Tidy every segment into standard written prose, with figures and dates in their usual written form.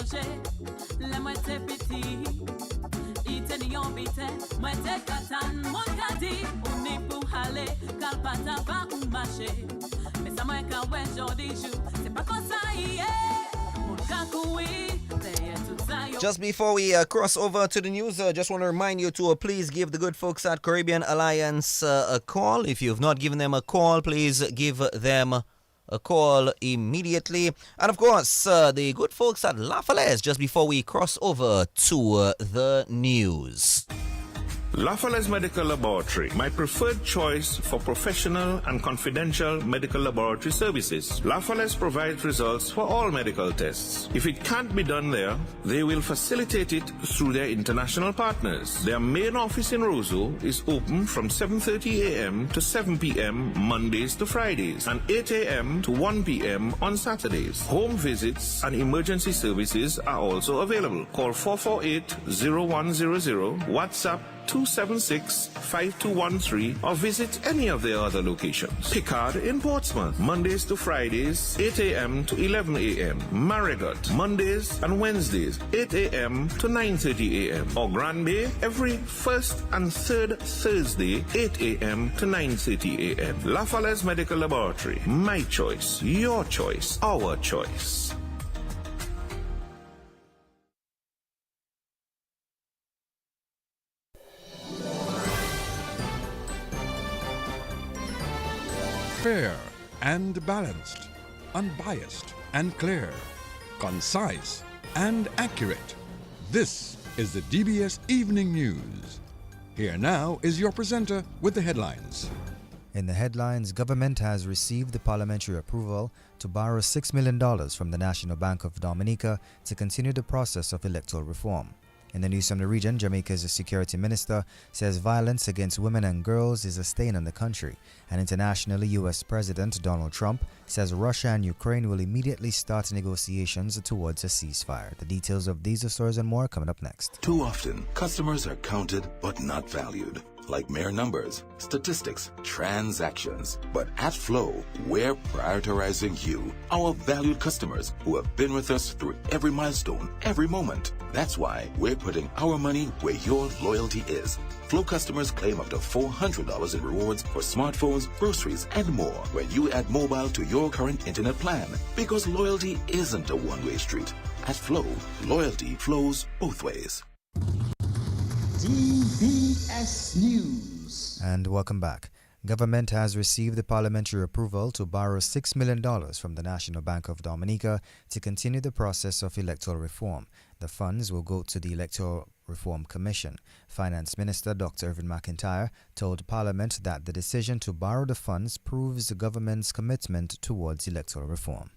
manger, le moi te petit. Ite ni yon bite, moi te katan, mon kadi, on est pour aller, car pas va ou marcher. Mais ça moi quand ouais jour des jours, c'est pas comme ça hier. Mon kakoui. Just before we cross over to the news, just want to remind you to please give the good folks at Caribbean Alliance a call. If you've not given them a call, please give them a call immediately. And of course, the good folks at La Falaise, just before we cross over to the news. La Falaise Medical Laboratory, my preferred choice for professional and confidential medical laboratory services. La Falaise provides results for all medical tests. If it can't be done there, they will facilitate it through their international partners. Their main office in Roseau is open from 7:30 a.m. to 7 p.m. Mondays to Fridays and 8 a.m. to 1 p.m. on Saturdays. Home visits and emergency services are also available. Call 448-0100, WhatsApp 276-5213 or visit any of their other locations. Picard in Portsmouth, Mondays to Fridays, 8 a.m. to 11 a.m. Marigot, Mondays and Wednesdays, 8 a.m. to 9:30 a.m. Or Grand Bay, every first and third Thursday, 8 a.m. to 9:30 a.m. La Falaise Medical Laboratory, my choice, your choice, our choice. Fair and balanced, unbiased and clear, concise and accurate. This is the DBS Evening News. Here now is your presenter with the headlines. In the headlines, government has received the parliamentary approval to borrow $6 million from the National Bank of Dominica to continue the process of electoral reform. In the news from the region, Jamaica's security minister says violence against women and girls is a stain on the country. And internationally, U.S. President Donald Trump says Russia and Ukraine will immediately start negotiations towards a ceasefire. The details of these stories and more coming up next. Too often, customers are counted but not valued. Like mere numbers, statistics, transactions. But at Flow, we're prioritizing you, our valued customers who have been with us through every milestone, every moment. That's why we're putting our money where your loyalty is. Flow customers claim up to $400 in rewards for smartphones, groceries, and more when you add mobile to your current internet plan. Because loyalty isn't a one-way street. At Flow, loyalty flows both ways. DBS News. And welcome back. Government has received the parliamentary approval to borrow $6 million from the National Bank of Dominica to continue the process of electoral reform. The funds will go to the Electoral Reform Commission. Finance Minister Dr. Irvin McIntyre told Parliament that the decision to borrow the funds proves the government's commitment towards electoral reform.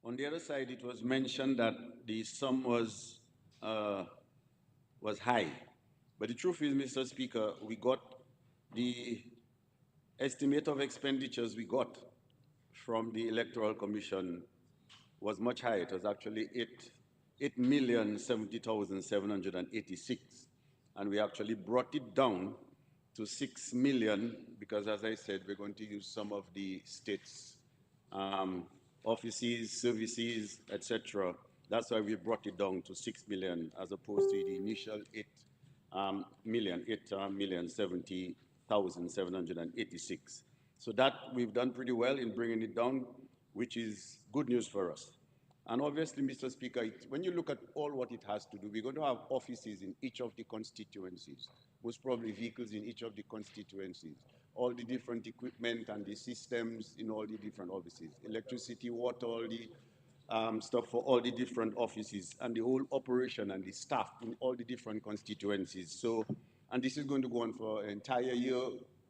On the other side, it was mentioned that the sum was high. But the truth is, Mr. Speaker, we got the estimate of expenditures we got from the Electoral Commission was much higher. It was actually 8,070,786. And we actually brought it down to 6 million because, as I said, we're going to use some of the state's offices, services, etc. That's why we brought it down to 6 million as opposed to the initial 8,070,786. So that we've done pretty well in bringing it down, which is good news for us. And obviously, Mr. Speaker, when you look at all what it has to do, we're going to have offices in each of the constituencies, most probably vehicles in each of the constituencies, all the different equipment and the systems in all the different offices, electricity, water, all the stuff for all the different offices and the whole operation and the staff in all the different constituencies. So, and this is going to go on for an entire year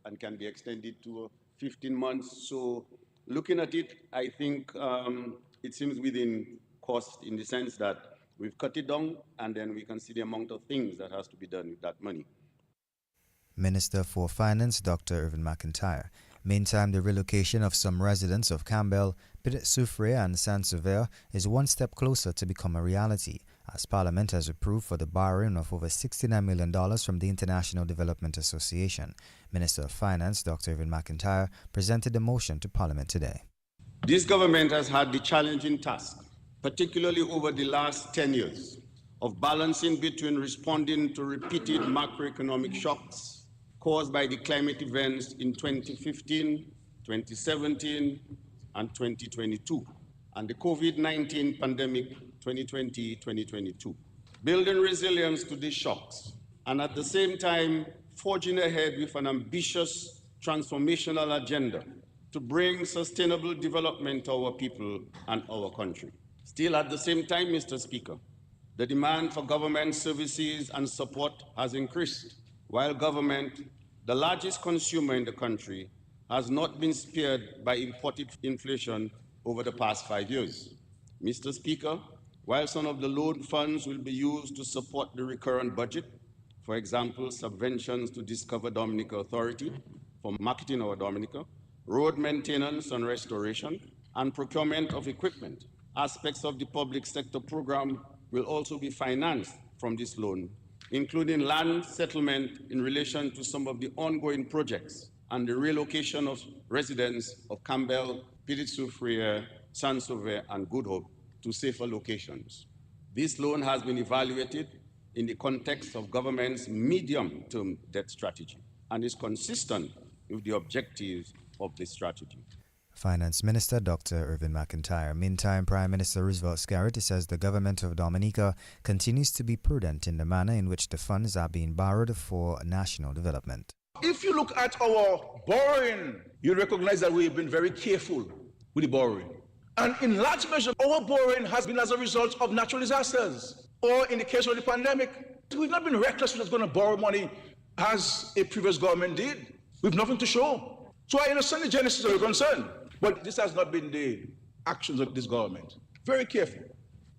and can be extended to 15 months. So looking at it, I think it seems within cost in the sense that we've cut it down and then we can see the amount of things that has to be done with that money. Minister for Finance, Dr. Irvin McIntyre. Meantime, the relocation of some residents of Campbell, Petit-Soufrière and Saint-Sever is one step closer to become a reality, as Parliament has approved for the borrowing of over $69 million from the International Development Association. Minister of Finance, Dr. Irvin McIntyre, presented the motion to Parliament today. This government has had the challenging task particularly over the last 10 years, of balancing between responding to repeated macroeconomic shocks caused by the climate events in 2015, 2017, and 2022, and the COVID-19 pandemic 2020-2022. Building resilience to these shocks, and at the same time, forging ahead with an ambitious transformational agenda to bring sustainable development to our people and our country. Still, at the same time, Mr. Speaker, the demand for government services and support has increased, while government, the largest consumer in the country, has not been spared by imported inflation over the past 5 years. Mr. Speaker, while some of the loan funds will be used to support the recurrent budget, for example, subventions to Discover Dominica Authority for marketing our Dominica, road maintenance and restoration, and procurement of equipment, aspects of the public sector program will also be financed from this loan, including land settlement in relation to some of the ongoing projects and the relocation of residents of Campbell, Petite-Soufrière, Saint-Sauveur, and Good Hope to safer locations. This loan has been evaluated in the context of government's medium-term debt strategy and is consistent with the objectives of this strategy. Finance Minister Dr. Irvin McIntyre. Meantime, Prime Minister Roosevelt Scarrett says the government of Dominica continues to be prudent in the manner in which the funds are being borrowed for national development. If you look at our borrowing, you recognize that we've been very careful with the borrowing. And in large measure, our borrowing has been as a result of natural disasters, or in the case of the pandemic. We've not been reckless with going to borrow money as a previous government did. We've nothing to show. So I understand the genesis of your concern, but this has not been the actions of this government. Very careful,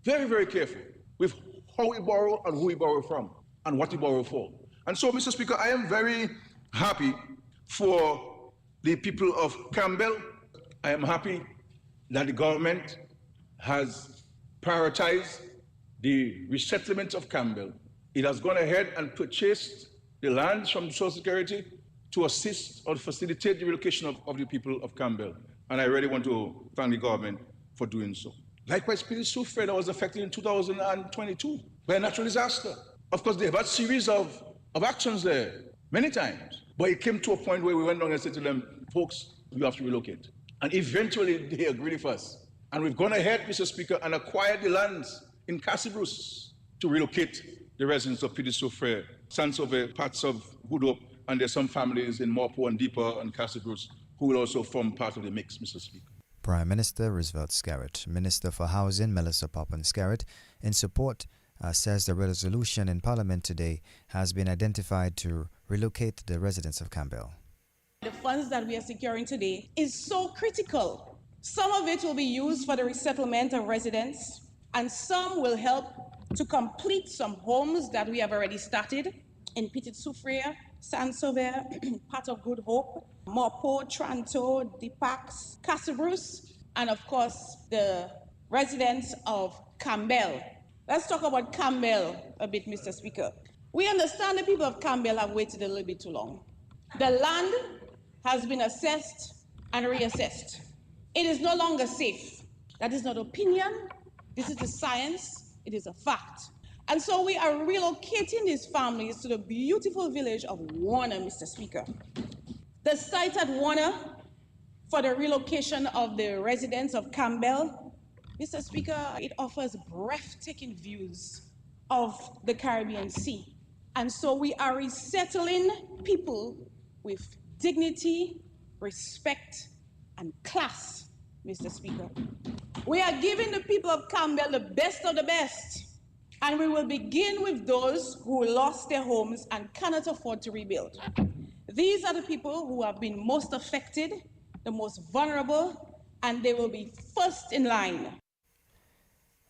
very, very careful with how we borrow and who we borrow from and what we borrow for. And so, Mr. Speaker, I am very happy for the people of Campbell. I am happy that the government has prioritized the resettlement of Campbell. It has gone ahead and purchased the lands from Social Security to assist or facilitate the relocation of the people of Campbell. And I really want to thank the government for doing so. Likewise, Petite-Soufrière that was affected in 2022 by a natural disaster. Of course, they have had a series of actions there, many times. But it came to a point where we went down and said to them, folks, you have to relocate. And eventually they agreed with us. And we've gone ahead, Mr. Speaker, and acquired the lands in Cassibruce to relocate the residents of Petite-Soufrière, Saint-Sauveur, parts of Good Hope, and there's some families in Morpo and Deeper and Cassibruce who will also form part of the mix, Mr. Speaker. Prime Minister Roosevelt Scarrett. Minister for Housing Melissa Poppin-Scarrett, in support, says the resolution in Parliament today has been identified to relocate the residents of Campbell. The funds that we are securing today is so critical. Some of it will be used for the resettlement of residents, and some will help to complete some homes that we have already started in Petite-Soufrière, Saint-Sauveur, part of Good Hope, Morpo, Tranto, Dipax, Cassibruce, and of course the residents of Campbell. Let's talk about Campbell a bit, Mr. Speaker. We understand the people of Campbell have waited a little bit too long. The land has been assessed and reassessed. It is no longer safe. That is not opinion. This is the science. It is a fact. And so we are relocating these families to the beautiful village of Warner, Mr. Speaker. The site at Warner for the relocation of the residents of Campbell, Mr. Speaker, it offers breathtaking views of the Caribbean Sea. And so we are resettling people with dignity, respect, and class, Mr. Speaker. We are giving the people of Campbell the best of the best. And we will begin with those who lost their homes and cannot afford to rebuild. These are the people who have been most affected, the most vulnerable, and they will be first in line.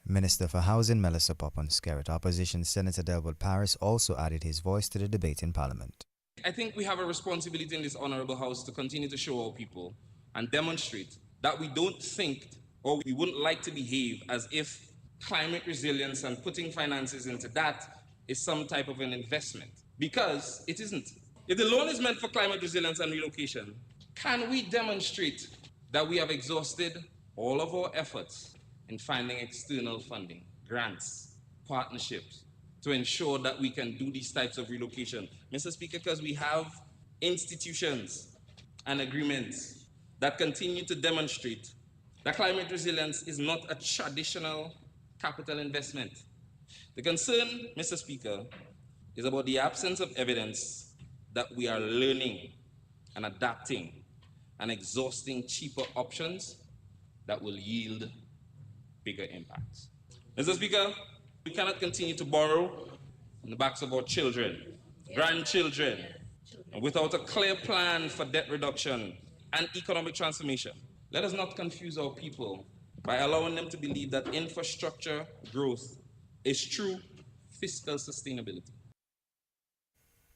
Minister for Housing Melissa Poppin-Scarrett. Opposition Senator Delwood Paris also added his voice to the debate in Parliament. I think we have a responsibility in this honourable House to continue to show our people and demonstrate that we don't think or we wouldn't like to behave as if climate resilience and putting finances into that is some type of an investment, because it isn't. If the loan is meant for climate resilience and relocation, can we demonstrate that we have exhausted all of our efforts in finding external funding, grants, partnerships, to ensure that we can do these types of relocation. Mr. Speaker, because we have institutions and agreements that continue to demonstrate that climate resilience is not a traditional capital investment. The concern, Mr. Speaker, is about the absence of evidence that we are learning and adapting and exhausting cheaper options that will yield bigger impacts. Mr. Speaker, we cannot continue to borrow on the backs of our children, grandchildren, and without a clear plan for debt reduction and economic transformation. Let us not confuse our people by allowing them to believe that infrastructure growth is true fiscal sustainability.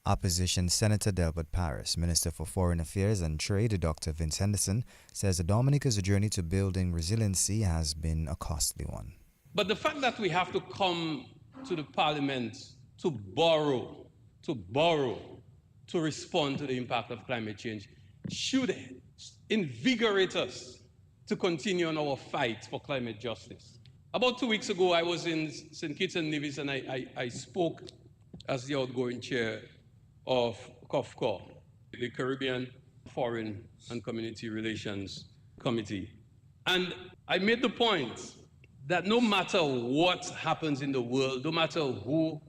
Opposition Senator Delbert Paris, Minister for Foreign Affairs and Trade, Dr. Vince Henderson, says the Dominica's journey to building resiliency has been a costly one. But the fact that we have to come to the Parliament to borrow, to respond to the impact of climate change should invigorate us to continue on our fight for climate justice. About 2 weeks ago, I was in St. Kitts and Nevis and I spoke as the outgoing chair of COFCOR, the Caribbean Foreign and Community Relations Committee. And I made the point that no matter what happens in the world, no matter who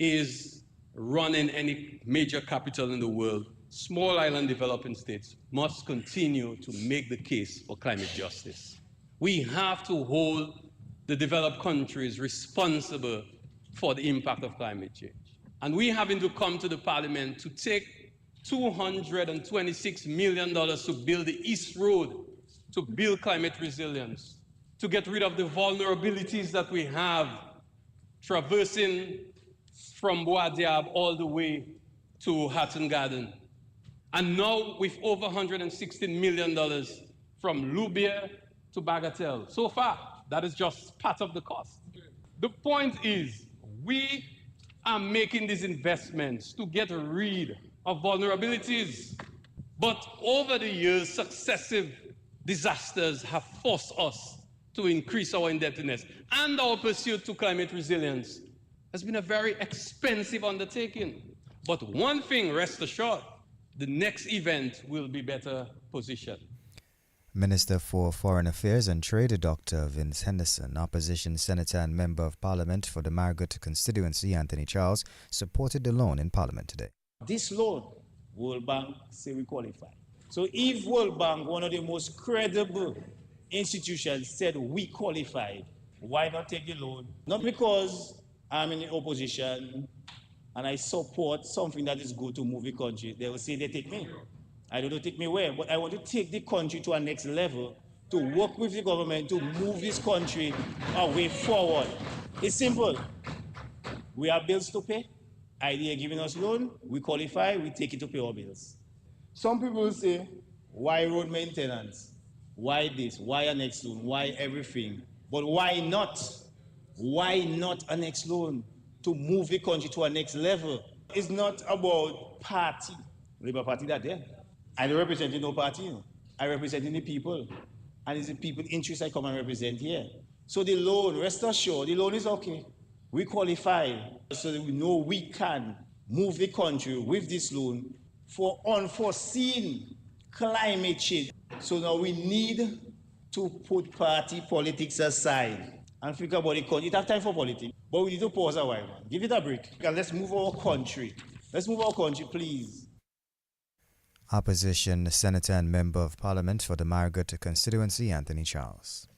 is running any major capital in the world, small island developing states must continue to make the case for climate justice. We have to hold the developed countries responsible for the impact of climate change. And we having to come to the Parliament to take $226 million to build the East Road, to build climate resilience, to get rid of the vulnerabilities that we have traversing from Bois Diab all the way to Hatton Garden. And now with over $116 million from Lubia to Bagatelle. So far, that is just part of the cost. The point is, we are making these investments to get rid of vulnerabilities. But over the years, successive disasters have forced us to increase our indebtedness, and our pursuit to climate resilience has been a very expensive undertaking. But one thing, rest assured, the next event will be better positioned. Minister for Foreign Affairs and Trade, Dr. Vince Henderson, opposition senator and member of Parliament for the Margaret constituency, Anthony Charles, supported the loan in Parliament today. This loan, World Bank say we qualify. So if World Bank, one of the most credible institutions, said we qualified, why not take the loan? Not because I'm in the opposition and I support something that is good to move the country. They will say they take me. I don't know take me where, but I want to take the country to a next level, to work with the government to move this country a way forward. It's simple. We have bills to pay. IDA giving us loan, we qualify, we take it to pay our bills. Some people will say, why road maintenance? Why this? Why a next loan? Why everything? But why not? Why not a next loan to move the country to a next level? It's not about party. Labour Party that there. I don't represent no party. You know. I represent the people. And it's the people interests I come and represent here. So the loan, rest assured, the loan is okay. We qualify so that we know we can move the country with this loan for unforeseen climate change. So now we need to put party politics aside and think about the country. It has time for politics, but we need to pause a while, man. Give it a break. And let's move our country. Let's move our country, please. Opposition Senator and Member of Parliament for the Margaret constituency, Anthony Charles.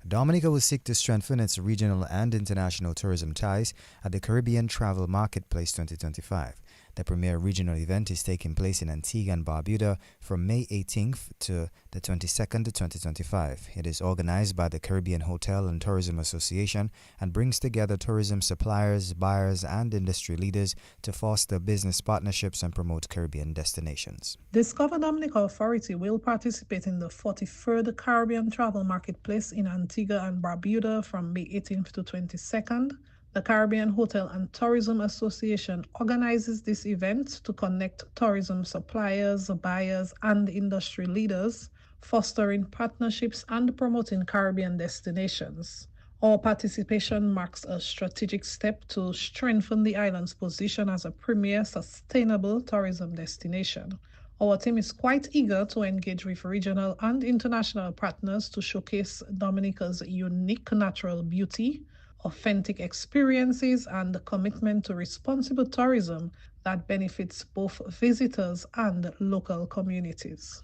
Dominica will seek to strengthen its regional and international tourism ties at the Caribbean Travel Marketplace 2025. The premier regional event is taking place in Antigua and Barbuda from May 18th to the 22nd, 2025. It is organized by the Caribbean Hotel and Tourism Association and brings together tourism suppliers, buyers, and industry leaders to foster business partnerships and promote Caribbean destinations. Discover Dominica Authority will participate in the 43rd Caribbean Travel Marketplace in Antigua and Barbuda from May 18th to 22nd. The Caribbean Hotel and Tourism Association organizes this event to connect tourism suppliers, buyers, and industry leaders fostering partnerships and promoting Caribbean destinations. Our participation marks a strategic step to strengthen the island's position as a premier sustainable tourism destination. Our team is quite eager to engage with regional and international partners to showcase Dominica's unique natural beauty, authentic experiences, and the commitment to responsible tourism that benefits both visitors and local communities.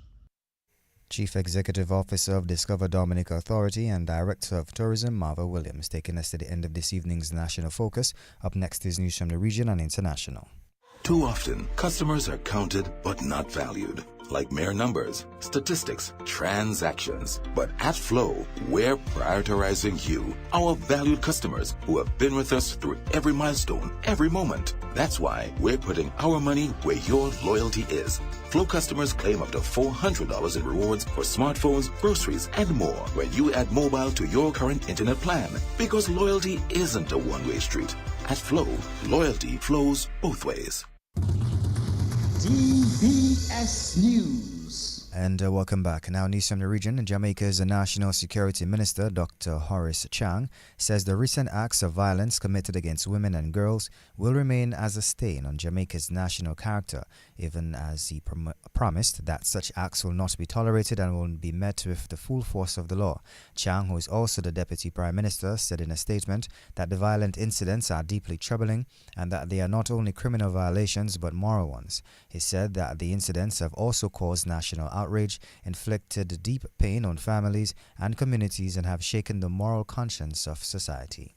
Chief Executive Officer of Discover Dominica Authority and Director of Tourism, Marva Williams, taking us to the end of this evening's National Focus. Up next is news from the region and international. Too often, customers are counted but not valued, like mere numbers, statistics, transactions. But at Flow, we're prioritizing you, our valued customers who have been with us through every milestone, every moment. That's why we're putting our money where your loyalty is. Flow customers claim up to $400 in rewards for smartphones, groceries, and more when you add mobile to your current internet plan. Because loyalty isn't a one-way street. At Flow, loyalty flows both ways. DBS News. And welcome back. Now, news from the region. Jamaica's National Security Minister, Dr. Horace Chang, says the recent acts of violence committed against women and girls will remain as a stain on Jamaica's national character, even as he promised that such acts will not be tolerated and will be met with the full force of the law. Chang, who is also the Deputy Prime Minister, said in a statement that the violent incidents are deeply troubling and that they are not only criminal violations but moral ones. He said that the incidents have also caused national outrage, inflicted deep pain on families and communities, and have shaken the moral conscience of society.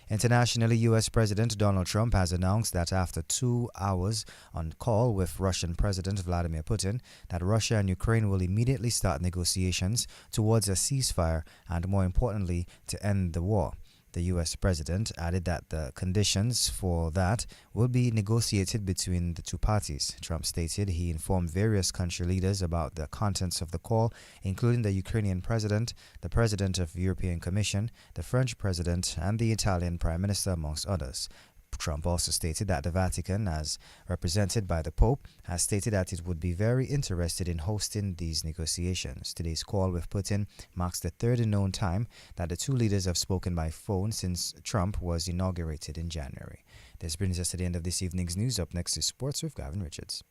Internationally, U.S. President Donald Trump has announced that after 2 hours on call with Russian President Vladimir Putin, that Russia and Ukraine will immediately start negotiations towards a ceasefire and, more importantly, to end the war. The U.S. President added that the conditions for that will be negotiated between the two parties. Trump stated he informed various country leaders about the contents of the call, including the Ukrainian president, the president of the European Commission, the French president, and the Italian prime minister, amongst others. Trump also stated that the Vatican, as represented by the Pope, has stated that it would be very interested in hosting these negotiations. Today's call with Putin marks the third known time that the two leaders have spoken by phone since Trump was inaugurated in January. This brings us to the end of this evening's news. Up next is Sports with Gavin Richards.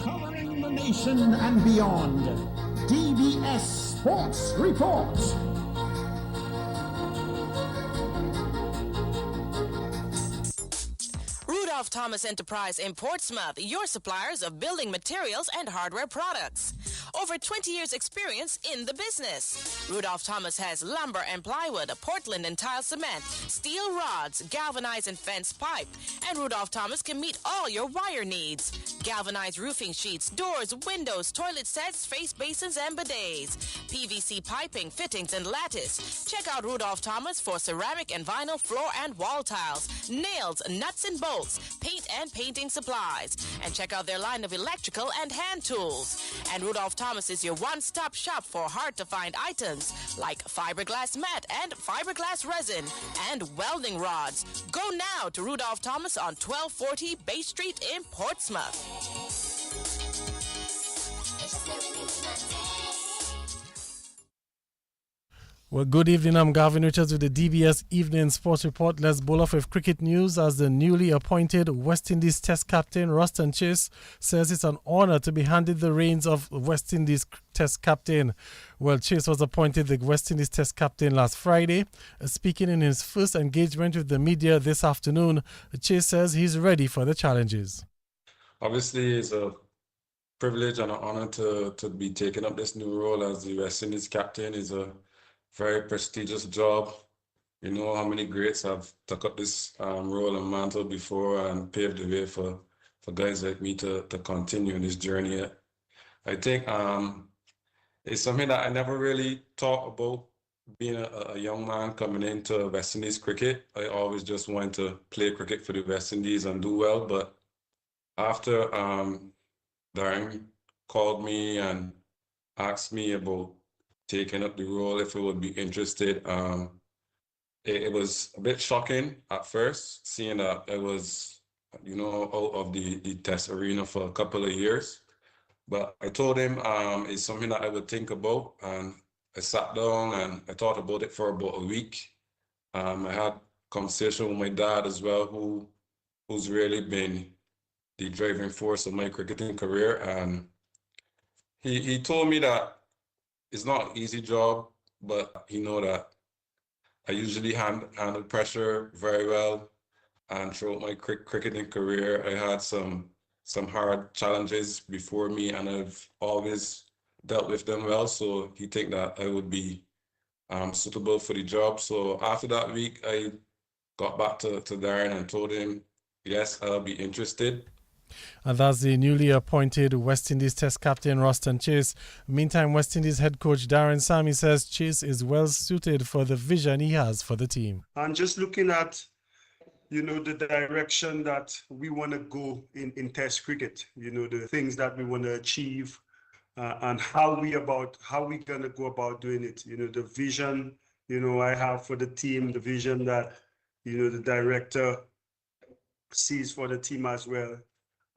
Covering the nation and beyond, DBS Sports Report. Rudolph Thomas Enterprise in Portsmouth, your suppliers of building materials and hardware products. Over 20 years experience in the business. Rudolph Thomas has lumber and plywood, Portland and tile cement, steel rods, galvanized and fence pipe. And Rudolph Thomas can meet all your wire needs. Galvanized roofing sheets, doors, windows, toilet sets, face basins and bidets. PVC piping, fittings and lattice. Check out Rudolph Thomas for ceramic and vinyl floor and wall tiles, nails, nuts and bolts, paint and painting supplies. And check out their line of electrical and hand tools. And Rudolph Thomas is your one-stop shop for hard-to-find items like fiberglass mat and fiberglass resin and welding rods. Go now to Rudolph Thomas on 1240 Bay Street in Portsmouth. Well, good evening. I'm Gavin Richards with the DBS Evening Sports Report. Let's bowl off with cricket news as the newly appointed West Indies Test captain, Ruston Chase, says it's an honor to be handed the reins of West Indies Test captain. Well, Chase was appointed the West Indies Test captain last Friday. Speaking in his first engagement with the media this afternoon, Chase says he's ready for the challenges. Obviously, it's a privilege and an honor to be taking up this new role as the West Indies captain. It's a very prestigious job. You know how many greats have took up this role and mantle before and paved the way for guys like me to continue this journey. I think it's something that I never really thought about being a young man coming into West Indies cricket. I always just wanted to play cricket for the West Indies and do well. But after Darren called me and asked me about taking up the role, if I would be interested, it was a bit shocking at first, seeing that I was, out of the test arena for a couple of years. But I told him it's something that I would think about, and I sat down and I thought about it for about a week. I had conversation with my dad as well, who's really been the driving force of my cricketing career, and he told me that it's not an easy job, but he know that I usually handle pressure very well. And throughout my cricketing career, I had some hard challenges before me, and I've always dealt with them well. So he think that I would be suitable for the job. So after that week, I got back to Darren and told him, yes, I'll be interested. And that's the newly appointed West Indies Test captain, Roston Chase. Meantime, West Indies head coach Darren Sammy says Chase is well suited for the vision he has for the team. And just looking at, the direction that we want to go in Test cricket, the things that we want to achieve, and how we going to go about doing it. The vision, I have for the team, the vision that, the director sees for the team as well,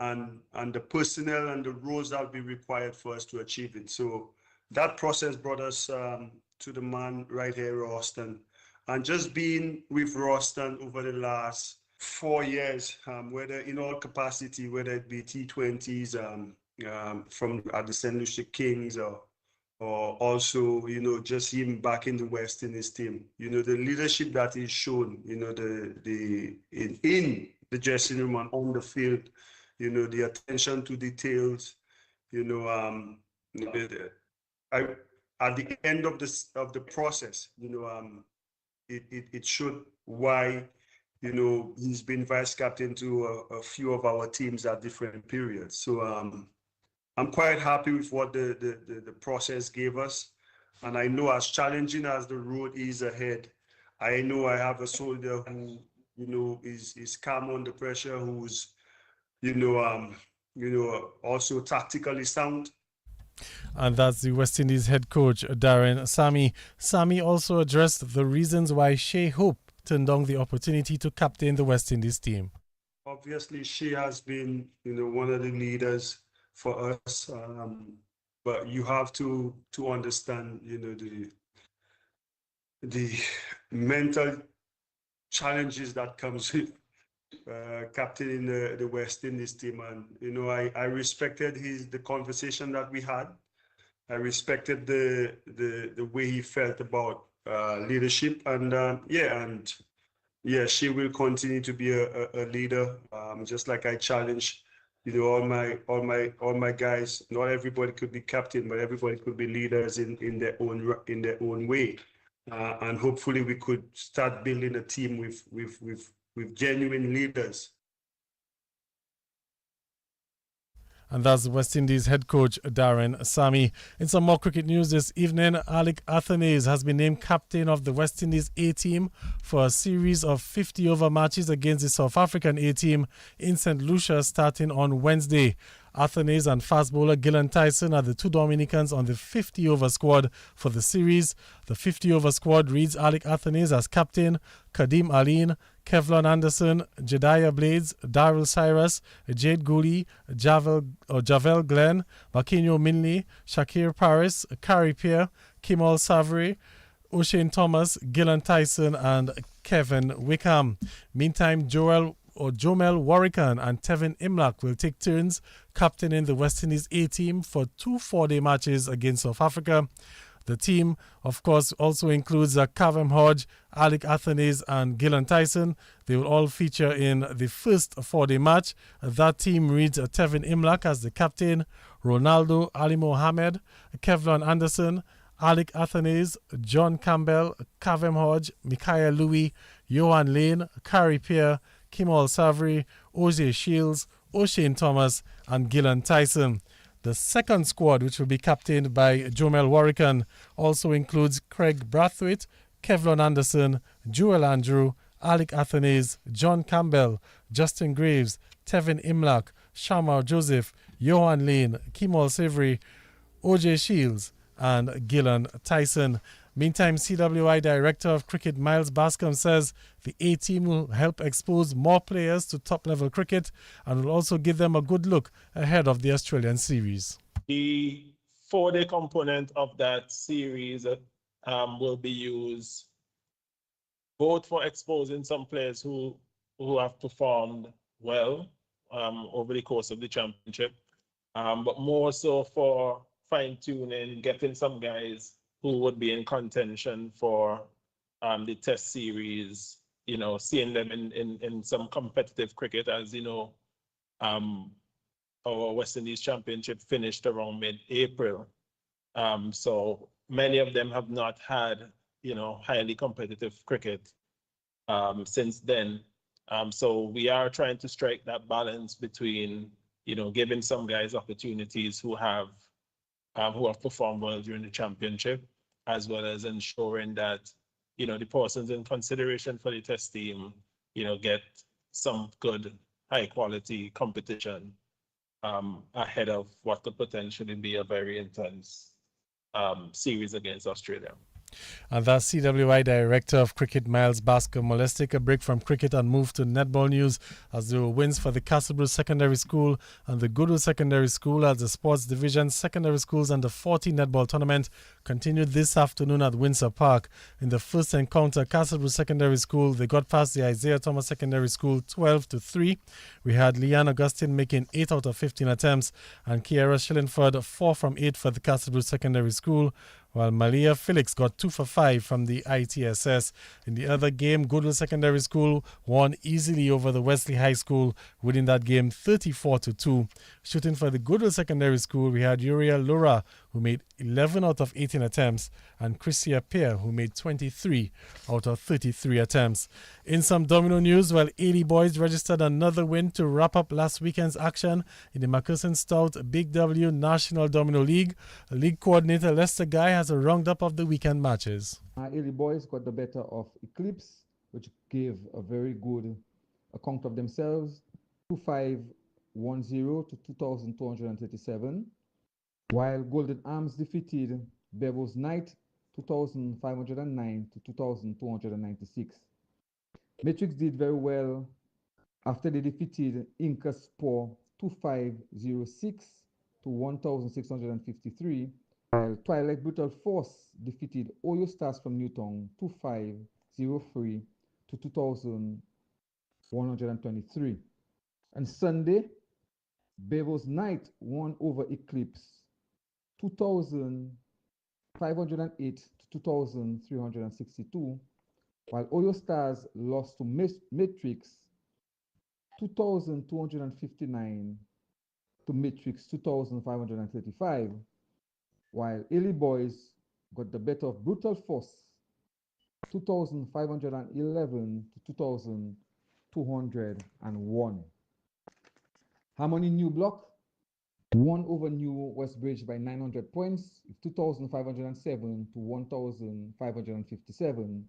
and the personnel and the roles that will be required for us to achieve it. So that process brought us to the man right here, Roston. And just being with Roston over the last 4 years, whether in all capacity, whether it be T20s, from at the St. Lucia Kings, or also, just him back in the West Indies team, the leadership that is shown, in the dressing room and on the field, the attention to details, at the end of the process, it showed why, he's been vice captain to a few of our teams at different periods. So I'm quite happy with what the process gave us. And I know, as challenging as the road is ahead, I know I have a soldier who, is calm under pressure, who's, also tactically sound. And that's the West Indies head coach, Darren Sammy. Sammy also addressed the reasons why Shea Hope turned down the opportunity to captain the West Indies team. Obviously, she has been, one of the leaders for us. But you have to understand, the mental challenges that comes with captaining the West Indies team. And, I respected the conversation that we had. I respected the way he felt about leadership, and she will continue to be a leader. Just like I challenge, all my guys. Not everybody could be captain, but everybody could be leaders in their own way. And hopefully we could start building a team with genuine leaders. And that's West Indies head coach Darren Sammy. In some more cricket news this evening, Alec Athanaze has been named captain of the West Indies A-team for a series of 50-over matches against the South African A-team in St. Lucia starting on Wednesday. Athanaze and fast bowler Gillan Tyson are the two Dominicans on the 50-over squad for the series. The 50-over squad reads Alec Athanaze as captain, Kadeem Aline, Kevlon Anderson, Jediah Blades, Daryl Cyrus, Jade Gooley, Javel Glenn, Makinyo Minley, Shakir Paris, Carrie Pierre, Kimal Savary, O'Shane Thomas, Gillan Tyson, and Kevin Wickham. Meantime, Jomel Warrican and Tevin Imlach will take turns captaining the West Indies A-team for 2 4-day matches against South Africa. The team, of course, also includes Kavem Hodge, Alec Athanaze, and Gillan Tyson. They will all feature in the first 4-day match. That team reads Tevin Imlach as the captain, Ronaldo Ali Mohammed, Kevlon Anderson, Alec Athanaze, John Campbell, Kavem Hodge, Micaiah Louis, Johan Lane, Carrie Pierre, Kimal Savary, O.J. Shields, O'Shane Thomas, and Gillan Tyson. The second squad, which will be captained by Jomel Warrican, also includes Craig Brathwaite, Kevlon Anderson, Joel Andrew, Alec Athanaze, John Campbell, Justin Graves, Tevin Imlach, Shamar Joseph, Johan Lane, Kimal Savary, O.J. Shields, and Gillan Tyson. Meantime, CWI Director of Cricket Miles Bascom says the A-team will help expose more players to top-level cricket and will also give them a good look ahead of the Australian series. The 4-day component of that series will be used both for exposing some players who have performed well over the course of the championship, but more so for fine-tuning, getting some guys who would be in contention for the test series, you know, seeing them in some competitive cricket. As you know, our West Indies championship finished around mid-April. So many of them have not had, you know, highly competitive cricket since then. So we are trying to strike that balance between, you know, giving some guys opportunities who have performed well during the championship, as well as ensuring that, you know, the persons in consideration for the test team, you know, get some good, high quality competition ahead of what could potentially be a very intense series against Australia. And that's CWI Director of Cricket Miles Bascom. Let's take a break from cricket and move to netball news as there were wins for the Castlebrew Secondary School and the Goodwill Secondary School as the Sports Division Secondary Schools Under 40 Netball Tournament continued this afternoon at Windsor Park. In the first encounter, Castlebrew Secondary School, they got past the Isaiah Thomas Secondary School 12-3. We had Leanne Augustine making 8 out of 15 attempts and Kiara Shillingford 4 from 8 for the Castlebrew Secondary School, while Malia Felix got 2 for 5 from the ITSS. In the other game, Goodwill Secondary School won easily over the Wesley High School, winning that game 34-2. Shooting for the Goodwill Secondary School, we had Uriel Lura, who made 11 out of 18 attempts, and Christia Pear, who made 23 out of 33 attempts. In some domino news, well, 80 boys registered another win to wrap up last weekend's action in the Macpherson Stout Big W National Domino League. League coordinator Lester Guy has a roundup of the weekend matches. 80 boys got the better of Eclipse, which gave a very good account of themselves, 2-5-1-0 to 2,237. While Golden Arms defeated Bevel's Knight 2,509 to 2,296. Matrix did very well after they defeated Inca Spore 2,506 to 1,653, while Twilight Brutal Force defeated Oyo Stars from Newtown 2,503 to 2,123. And Sunday, Bevel's Knight won over Eclipse 2,508 to 2,362, while Oyo Stars lost to Matrix 2,259 to Matrix 2,535, while Illy Boys got the better of Brutal Force 2,511 to 2,201. Harmony New Block won over New Westbridge by 900 points, 2,507 to 1,557.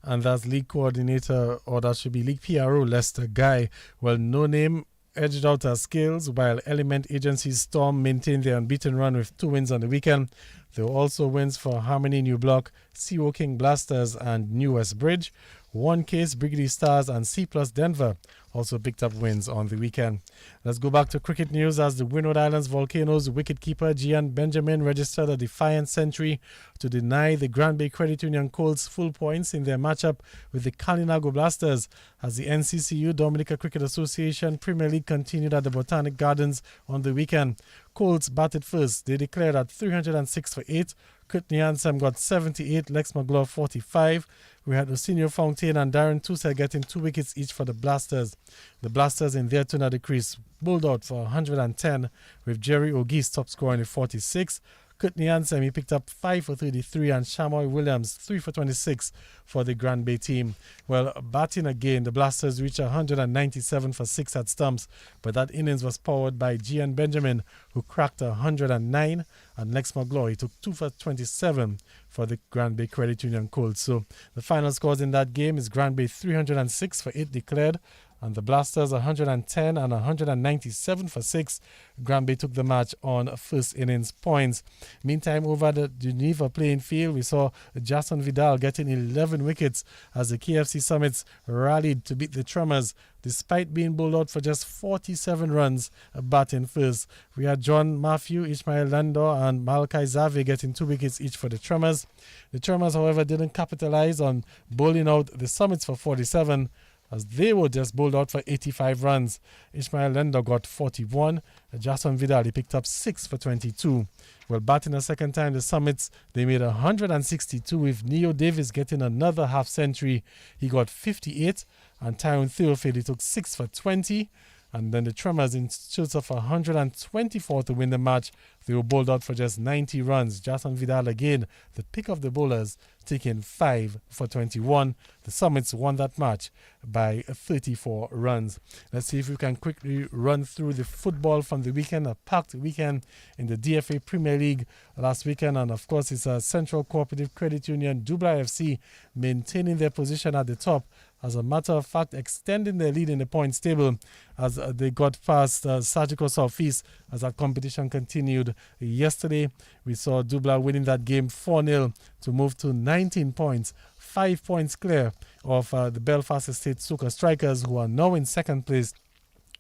And that's league coordinator, or that should be league PRO, Lester Guy. Well, No Name edged out her skills, while Element Agency's Storm maintained their unbeaten run with 2 wins on the weekend. There were also wins for Harmony New Block, CO King Blasters, and New Westbridge. One Case, Brigady Stars, and C Plus Denver also picked up wins on the weekend. Let's go back to cricket news as the Windward Islands Volcanoes wicketkeeper Gian Benjamin registered a defiant century to deny the Grand Bay Credit Union Colts full points in their matchup with the Kalinago Blasters as the NCCU Dominica Cricket Association Premier League continued at the Botanic Gardens on the weekend. Colts batted first. They declared at 306 for 8. Courtney Ansem got 78, Lex McGlaw 45. We had Osinio Fountain and Darren Tussell getting 2 wickets each for the Blasters. The Blasters in their turn at the crease bowled out for 110 with Jerry O'Geese top scoring at 46. Courtney Ansem, he picked up 5 for 33 and Shamoy Williams 3 for 26 for the Grand Bay team. Well, batting again, the Blasters reached 197 for 6 at stumps, but that innings was powered by Gian Benjamin, who cracked 109, and Lex McGlaw, he took 2 for 27 for the Grand Bay Credit Union Colts. So the final scores in that game is Grand Bay 306 for 8 declared, and the Blasters 110 and 197 for 6. Granby took the match on first innings points. Meantime, over the Geneva playing field, we saw Jason Vidal getting 11 wickets as the KFC Summits rallied to beat the Tremors despite being bowled out for just 47 runs batting first. We had John Matthew, Ishmael Landor and Malachi Xavier getting 2 wickets each for the Tremors. The Tremors, however, didn't capitalize on bowling out the Summits for 47 as they were just bowled out for 85 runs. Ishmael Lender got 41. Jason Vidal, he picked up 6 for 22. Well, batting a second time, the Summits, they made 162 with Neo Davis getting another half century. He got 58. And Tyrone Theophile, he took 6 for 20. And then the Tremors, in search of 124 to win the match, they were bowled out for just 90 runs. Jason Vidal again, the pick of the bowlers, taking 5 for 21. The Summits won that match by 34 runs. Let's see if we can quickly run through the football from the weekend. A packed weekend in the DFA Premier League last weekend. And of course, it's a Central Cooperative Credit Union, Dubla FC, maintaining their position at the top. As a matter of fact, extending their lead in the points table as they got past Surgical Southeast as that competition continued yesterday. We saw Dubla winning that game 4-0 to move to 19 points, 5 points clear of the Belfast Estate Soca Strikers, who are now in second place.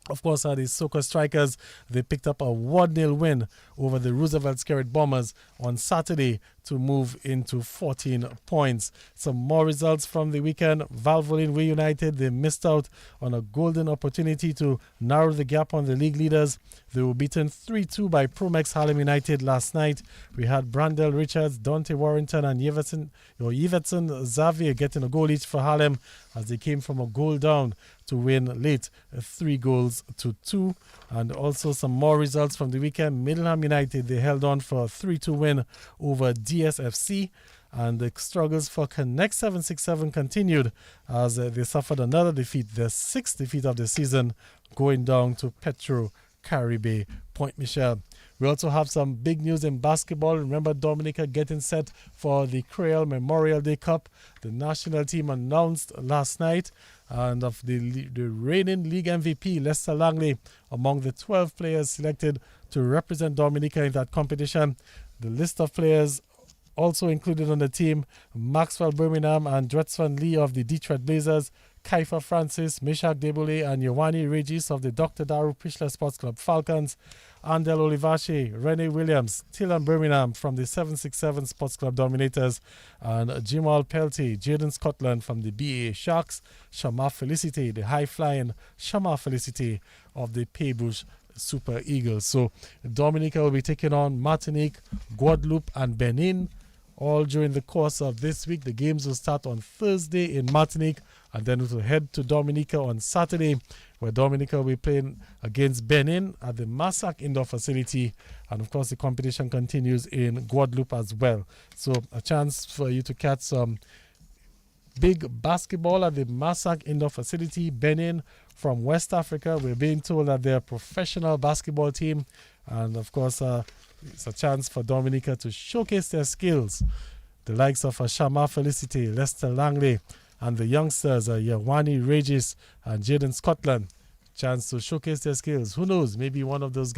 Of course, the Soca Strikers, they picked up a 1-0 win over the Roosevelt Skerrit Bombers on Saturday to move into 14 points. Some more results from the weekend. Valvoline Way United, they missed out on a golden opportunity to narrow the gap on the league leaders. They were beaten 3-2 by Promex Harlem United last night. We had Brandel Richards, Dante Warrington and Yvetson Xavier getting a goal each for Harlem as they came from a goal down to win late 3-2. And also some more results from the weekend. Middleham United, they held on for a 3-2 win over DSFC. And the struggles for Connect 767 continued as they suffered another defeat, their 6th defeat of the season, going down to Petro Caribe Point Michel. We also have some big news in basketball. Remember Dominica getting set for the Creole Memorial Day Cup. The national team announced last night, and of the reigning league MVP, Lester Langley, among the 12 players selected to represent Dominica in that competition. The list of players also included on the team: Maxwell Birmingham and Dretzvan Lee of the Detroit Blazers, Kaifa Francis, Meshach Debole, and Giovanni Regis of the Dr. Daru Pichler Sports Club Falcons, Andel Olivache, Rene Williams, Tillan Birmingham from the 767 Sports Club Dominators, and Jimal Pelty, Jaden Scotland from the BA Sharks, Shamar Felicity, the high-flying Shamar Felicity of the Paybush Super Eagles. So Dominica will be taking on Martinique, Guadeloupe, and Benin all during the course of this week. The games will start on Thursday in Martinique, and then it will head to Dominica on Saturday, where Dominica will be playing against Benin at the Massac Indoor Facility. And of course, the competition continues in Guadeloupe as well. So a chance for you to catch some big basketball at the Massac Indoor Facility. Benin from West Africa, we're being told that they're a professional basketball team. And of course, it's a chance for Dominica to showcase their skills. The likes of Shamar Felicity, Lester Langley, and the youngsters, Giovanni Regis and Jaden Scotland. Chance to showcase their skills. Who knows, maybe one of those